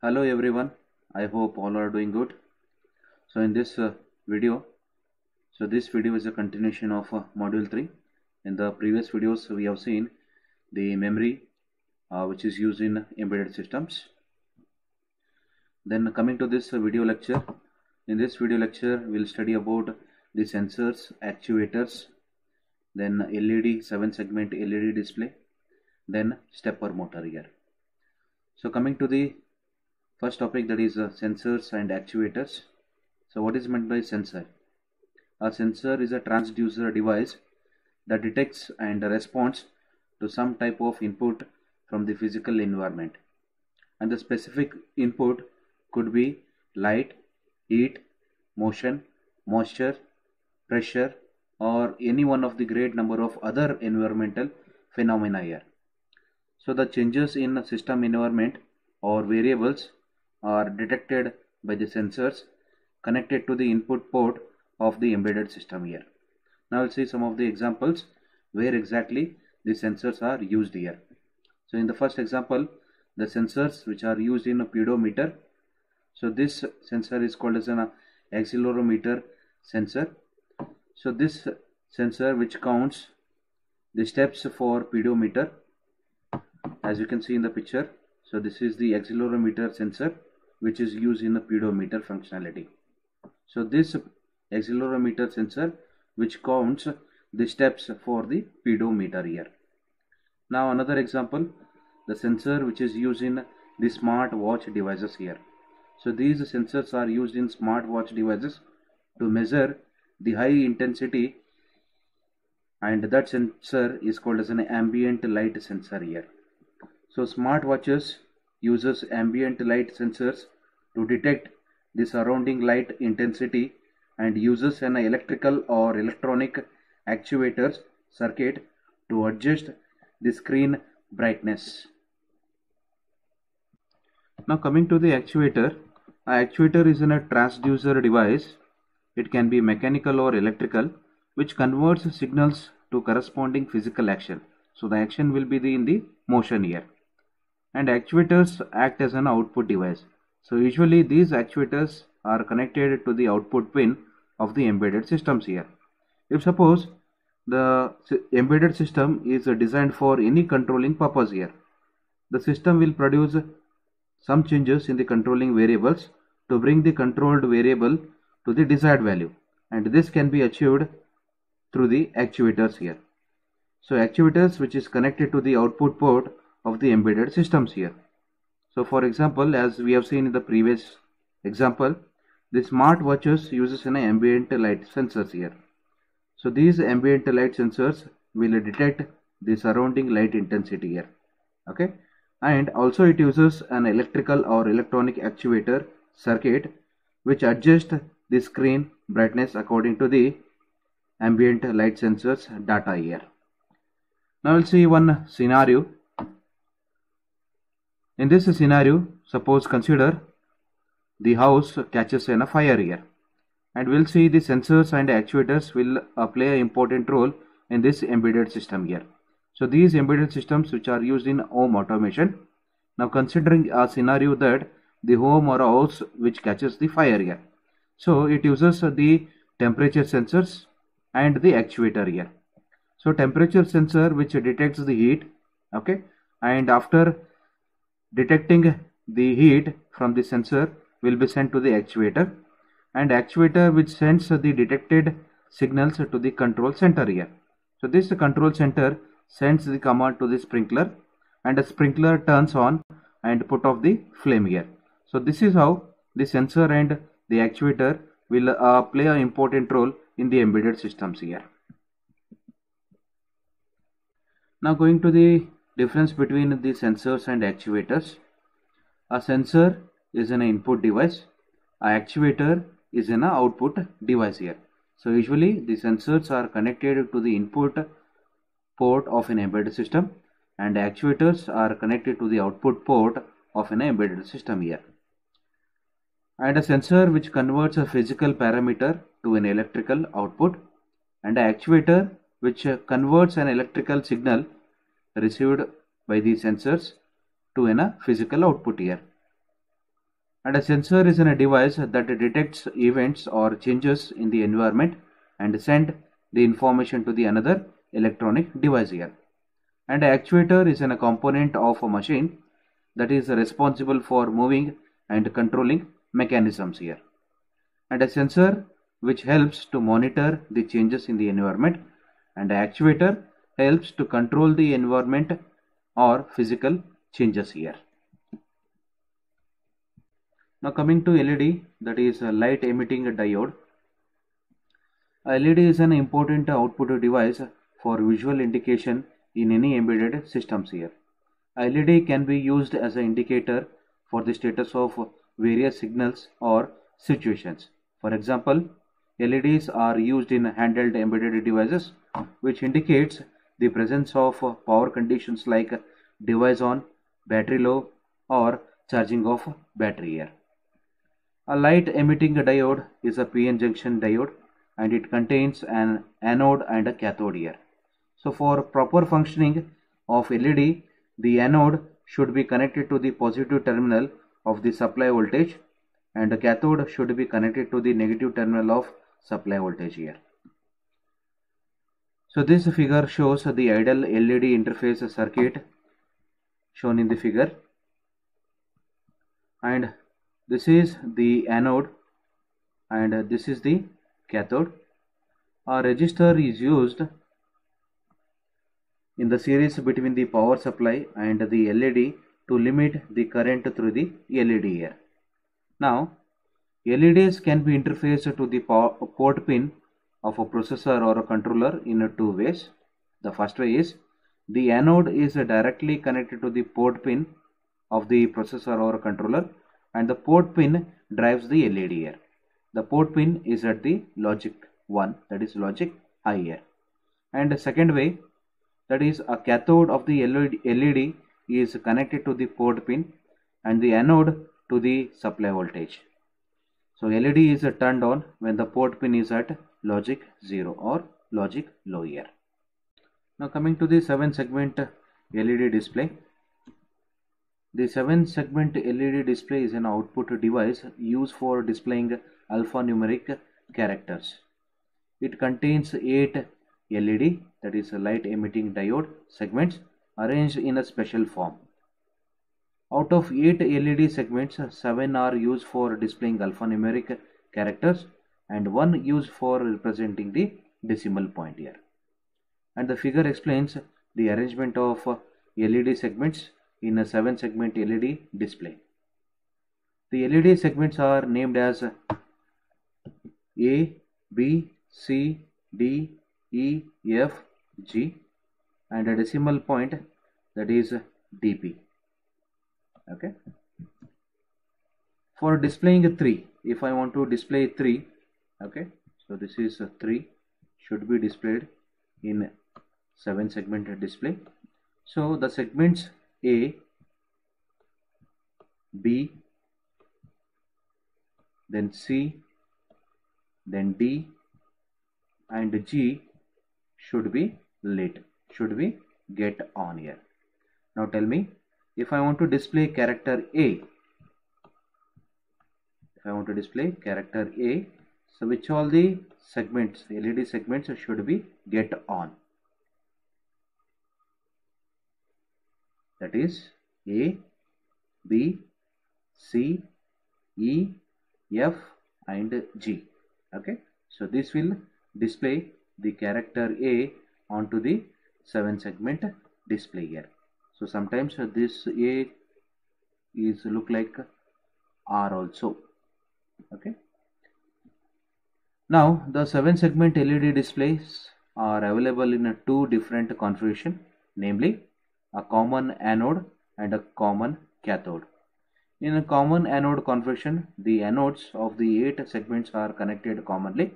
Hello everyone, I hope all are doing good. So in this video, this video is a continuation of module 3. In the previous videos we have seen the memory which is used in embedded systems. Then coming to this video lecture, in this video lecture we'll study about the sensors, actuators, then LED 7 segment LED display, then stepper motor here. So coming to the first topic, that is sensors and actuators. So what is meant by sensor? A sensor is a transducer device that detects and responds to some type of input from the physical environment. And the specific input could be light, heat, motion, moisture, pressure, or any one of the great number of other environmental phenomena here. So the changes in system environment or variables are detected by the sensors connected to the input port of the embedded system here. Now we'll see some of the examples where exactly the sensors are used here. So in the first example, the sensors which are used in a pedometer. So this sensor is called as an accelerometer sensor. So this sensor which counts the steps for pedometer, as you can see in the picture. So this is the accelerometer sensor which is used in the pedometer functionality. So this accelerometer sensor which counts the steps for the pedometer here. Now another example, the sensor which is used in the smart watch devices here. So these sensors are used in smart watch devices to measure the high intensity, and that sensor is called as an ambient light sensor here. So smart watches uses ambient light sensors to detect the surrounding light intensity and uses an electrical or electronic actuators circuit to adjust the screen brightness. Now coming to the actuator, an actuator is a transducer device. It can be mechanical or electrical, which converts signals to corresponding physical action. So the action will be in the motion here. And actuators act as an output device. So usually these actuators are connected to the output pin of the embedded systems here. If suppose the embedded system is designed for any controlling purpose here, the system will produce some changes in the controlling variables to bring the controlled variable to the desired value, and this can be achieved through the actuators here. So actuators which is connected to the output port of the embedded systems here. So for example, as we have seen in the previous example, the smart watches uses an ambient light sensors here. So these ambient light sensors will detect the surrounding light intensity here. Okay, and also it uses an electrical or electronic actuator circuit which adjusts the screen brightness according to the ambient light sensors data here. Now we'll see one scenario. In this scenario, suppose consider the house catches in a fire here, and we'll see the sensors and actuators will play an important role in this embedded system here. So these embedded systems which are used in home automation. Now considering a scenario that the home or a house which catches the fire here. So it uses the temperature sensors and the actuator here. So temperature sensor which detects the heat, okay, and after detecting the heat from the sensor will be sent to the actuator, and actuator which sends the detected signals to the control center here. So this control center sends the command to the sprinkler, and the sprinkler turns on and put off the flame here. So this is how the sensor and the actuator will play an important role in the embedded systems here. Now going to the difference between the sensors and actuators. A sensor is an input device. An actuator is an output device here. So usually the sensors are connected to the input port of an embedded system, and actuators are connected to the output port of an embedded system here. And a sensor which converts a physical parameter to an electrical output, and an actuator which converts an electrical signal received by the sensors to a physical output here. And a sensor is a device that detects events or changes in the environment and send the information to the another electronic device here. And an actuator is a component of a machine that is responsible for moving and controlling mechanisms here. And a sensor which helps to monitor the changes in the environment, and an actuator helps to control the environment or physical changes here. Now coming to LED, that is a light emitting diode. LED is an important output device for visual indication in any embedded systems here. LED can be used as an indicator for the status of various signals or situations. For example, LEDs are used in handheld embedded devices, which indicates the presence of power conditions like device on, battery low, or charging of battery here. A light emitting diode is a PN junction diode, and it contains an anode and a cathode here. So for proper functioning of LED, the anode should be connected to the positive terminal of the supply voltage, and the cathode should be connected to the negative terminal of supply voltage here. So this figure shows the ideal LED interface circuit shown in the figure, and this is the anode and this is the cathode. A resistor is used in the series between the power supply and the LED to limit the current through the LED here. Now, LEDs can be interfaced to the port pin of a processor or a controller in two ways. The first way is the anode is directly connected to the port pin of the processor or controller, and the port pin drives the LED here. The port pin is at the logic 1, that is logic high here. And the second way, that is a cathode of the LED is connected to the port pin and the anode to the supply voltage. So LED is turned on when the port pin is at logic 0 or logic low here. Now coming to the 7-segment LED display. The 7-segment LED display is an output device used for displaying alphanumeric characters. It contains 8 LED, that is a light emitting diode segments, arranged in a special form. Out of 8 LED segments, 7 are used for displaying alphanumeric characters and 1 used for representing the decimal point here. And the figure explains the arrangement of LED segments in a 7-segment LED display. The LED segments are named as A, B, C, D, E, F, G, and a decimal point, that is DP. Okay. For displaying 3, if I want to display 3, okay, so this is 3 should be displayed in 7-segment display. So the segments A, B, then C, then D and G should be lit, should be get on here. Now tell me, if I want to display character A, so which all the segments, LED segments should be get on? That is A, B, C, E, F and G. Okay, so this will display the character A onto the 7-segment display here. So sometimes this A is look like R also. Okay. Now the 7-segment LED displays are available in 2 different configurations, namely a common anode and a common cathode. In a common anode configuration, the anodes of the 8 segments are connected commonly,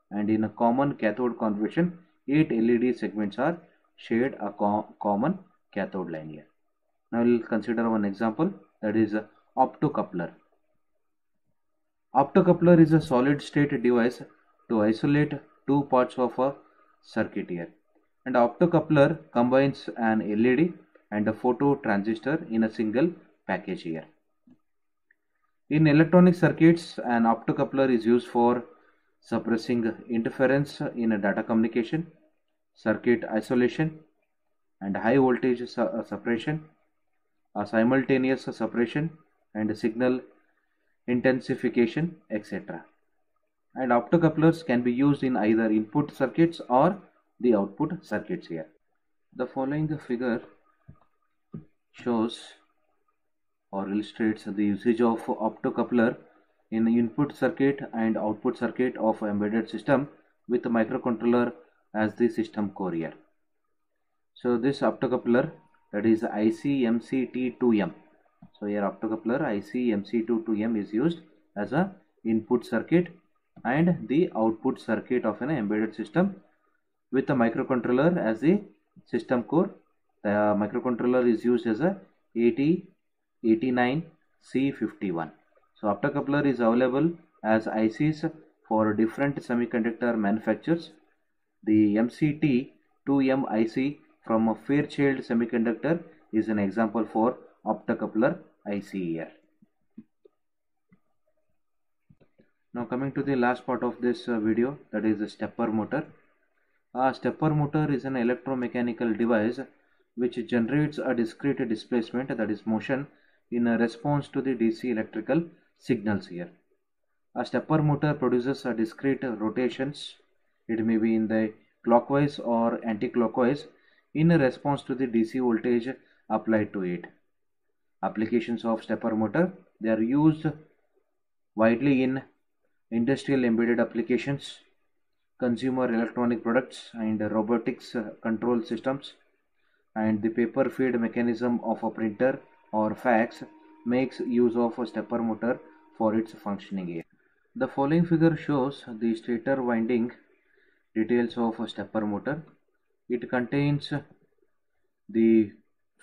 and in a common cathode configuration, 8 LED segments are shared a common cathode line here. Now we will consider one example, that is a optocoupler. Optocoupler is a solid state device to isolate 2 parts of a circuit here. And optocoupler combines an LED and a photo transistor in a single package here. In electronic circuits, an optocoupler is used for suppressing interference in data communication, circuit isolation, and high voltage suppression, simultaneous suppression, and signal intensification, etc. And optocouplers can be used in either input circuits or the output circuits here. The following figure shows or illustrates the usage of optocoupler in input circuit and output circuit of embedded system with the microcontroller as the system core here. So this optocoupler, that is IC-MC-T2M. So here optocoupler IC-MC-T2M is used as a input circuit and the output circuit of an embedded system with the microcontroller as the system core. The microcontroller is used as a AT89C51. So optocoupler is available as ICs for different semiconductor manufacturers. The MCT2M IC from a Fairchild Semiconductor is an example for optocoupler IC here. Now coming to the last part of this video, that is the stepper motor. A stepper motor is an electromechanical device which generates a discrete displacement, that is motion, in a response to the DC electrical signals here. A stepper motor produces a discrete rotations, it may be in the clockwise or anti-clockwise, in a response to the DC voltage applied to it. Applications of stepper motor, they are used widely in industrial embedded applications, consumer electronic products, and robotics control systems, and the paper feed mechanism of a printer or fax makes use of a stepper motor for its functioning here. The following figure shows the stator winding details of a stepper motor. It contains the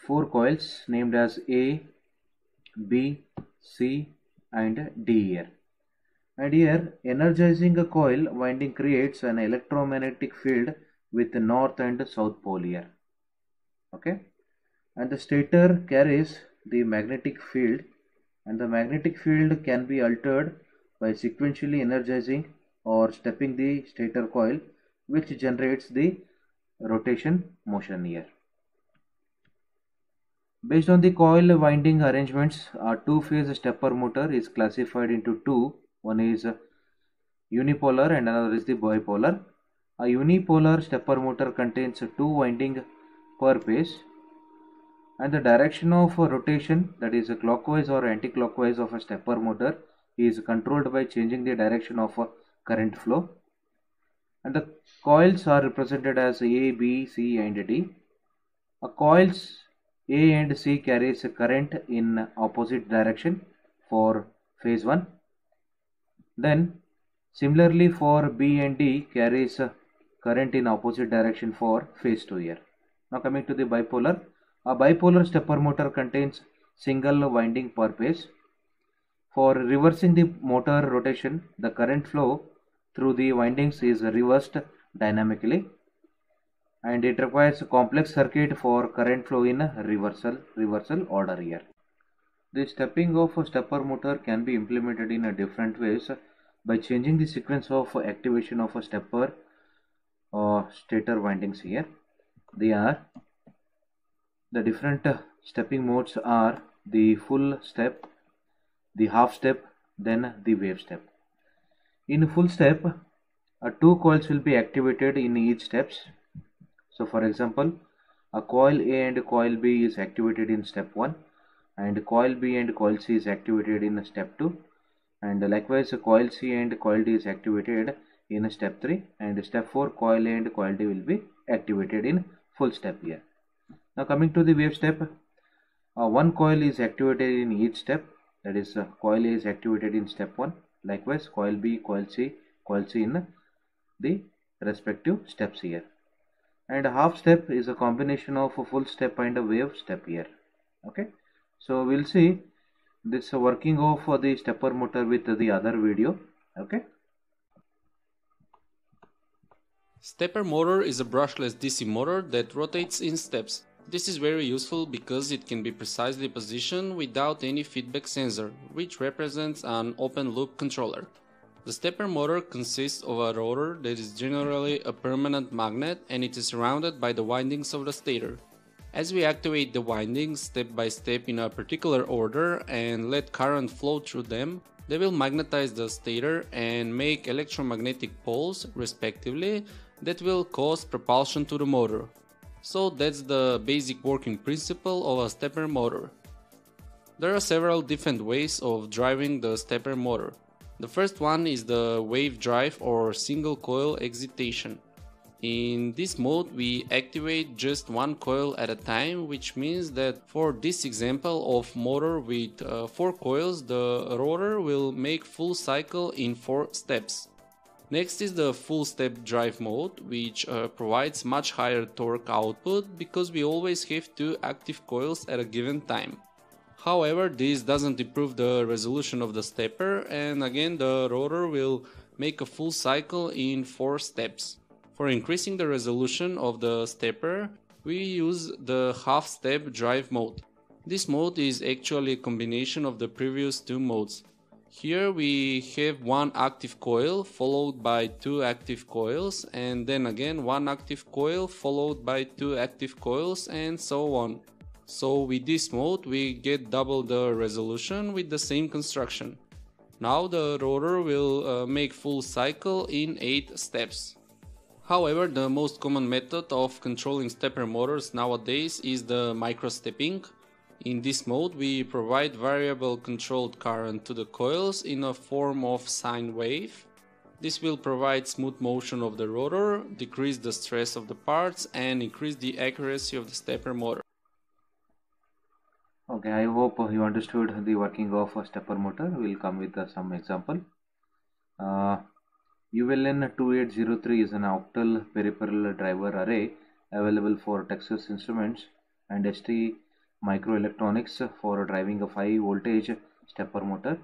4 coils named as A, B, C, and D here. And here, energizing a coil winding creates an electromagnetic field with the north and south pole here. Okay, and the stator carries the magnetic field, and the magnetic field can be altered by sequentially energizing or stepping the stator coil, which generates the rotation motion here. Based on the coil winding arrangements, a two-phase stepper motor is classified into two. One is unipolar and another is the bipolar. A unipolar stepper motor contains 2 windings per phase, and the direction of rotation, that is clockwise or anti-clockwise, of a stepper motor is controlled by changing the direction of current flow. And the coils are represented as A, B, C, and D. A coils A and C carries current in opposite direction for phase 1. Then similarly for B and D carries current in opposite direction for phase 2 here. Now coming to the bipolar. A bipolar stepper motor contains single winding per phase. For reversing the motor rotation, the current flow through the windings is reversed dynamically, and it requires a complex circuit for current flow in reversal order here. The stepping of a stepper motor can be implemented in different ways by changing the sequence of activation of a stepper or stator windings here. The different stepping modes are the full step, the half step, then the wave step. In full step, 2 coils will be activated in each steps. So for example, a coil A and coil B is activated in step 1, and coil B and coil C is activated in step 2, and likewise coil C and coil D is activated in step 3, and step 4 coil A and coil D will be activated in full step here. Now coming to the wave step, 1 coil is activated in each step, that is coil A is activated in step 1, likewise coil B, coil C in the respective steps here. And half step is a combination of a full step and a wave step here. Okay, so we'll see this working of the stepper motor with the other video. Okay, Stepper motor is a brushless DC motor that rotates in steps. This is very useful because it can be precisely positioned without any feedback sensor, which represents an open loop controller. The stepper motor consists of a rotor that is generally a permanent magnet, and it is surrounded by the windings of the stator. As we activate the windings step by step in a particular order and let current flow through them, they will magnetize the stator and make electromagnetic poles, respectively, that will cause propulsion to the motor. So that's the basic working principle of a stepper motor. There are several different ways of driving the stepper motor. The first one is the wave drive or single coil excitation. In this mode we activate just one coil at a time, which means that for this example of motor with 4 coils, the rotor will make full cycle in 4 steps. Next is the full step drive mode, which provides much higher torque output because we always have 2 active coils at a given time. However, this doesn't improve the resolution of the stepper, and again the rotor will make a full cycle in 4 steps. For increasing the resolution of the stepper, we use the half step drive mode. This mode is actually a combination of the previous 2 modes. Here we have 1 active coil followed by 2 active coils, and then again 1 active coil followed by 2 active coils, and so on. So with this mode we get double the resolution with the same construction. Now the rotor will make full cycle in 8 steps. However, the most common method of controlling stepper motors nowadays is the microstepping. In this mode we provide variable controlled current to the coils in a form of sine wave. This will provide smooth motion of the rotor, decrease the stress of the parts, and increase the accuracy of the stepper motor. Okay, I hope you understood the working of a stepper motor. We'll come with some example. ULN 2803 is an octal peripheral driver array available for Texas Instruments and ST Microelectronics for driving a 5 voltage stepper motor,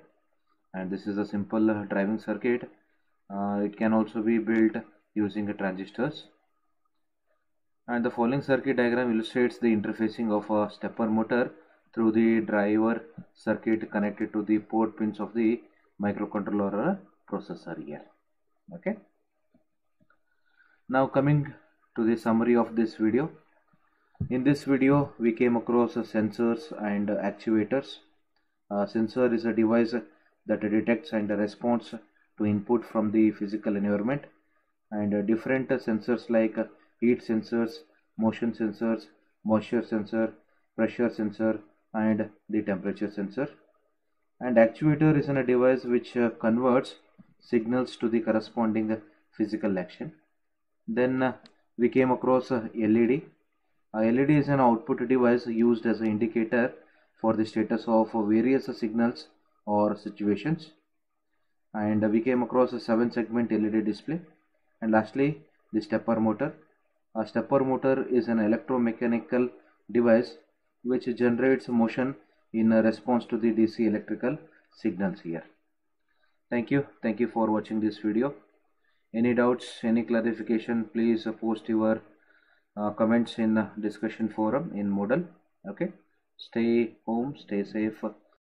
and this is a simple driving circuit. It can also be built using transistors, and the following circuit diagram illustrates the interfacing of a stepper motor through the driver circuit connected to the port pins of the microcontroller or processor here. Okay, now coming to the summary of this video. In this video we came across sensors and actuators. A sensor is a device that detects and responds to input from the physical environment, and different sensors like heat sensors, motion sensors, moisture sensor, pressure sensor, and the temperature sensor. And actuator is a device which converts signals to the corresponding physical action. Then we came across LED. LED is an output device used as an indicator for the status of various signals or situations. And we came across a 7-segment LED display. And lastly, the stepper motor. A stepper motor is an electromechanical device which generates motion in response to the DC electrical signals here. Thank you for watching this video. Any doubts, any clarification, please post your comments in discussion forum in Moodle. Okay, stay home, stay safe,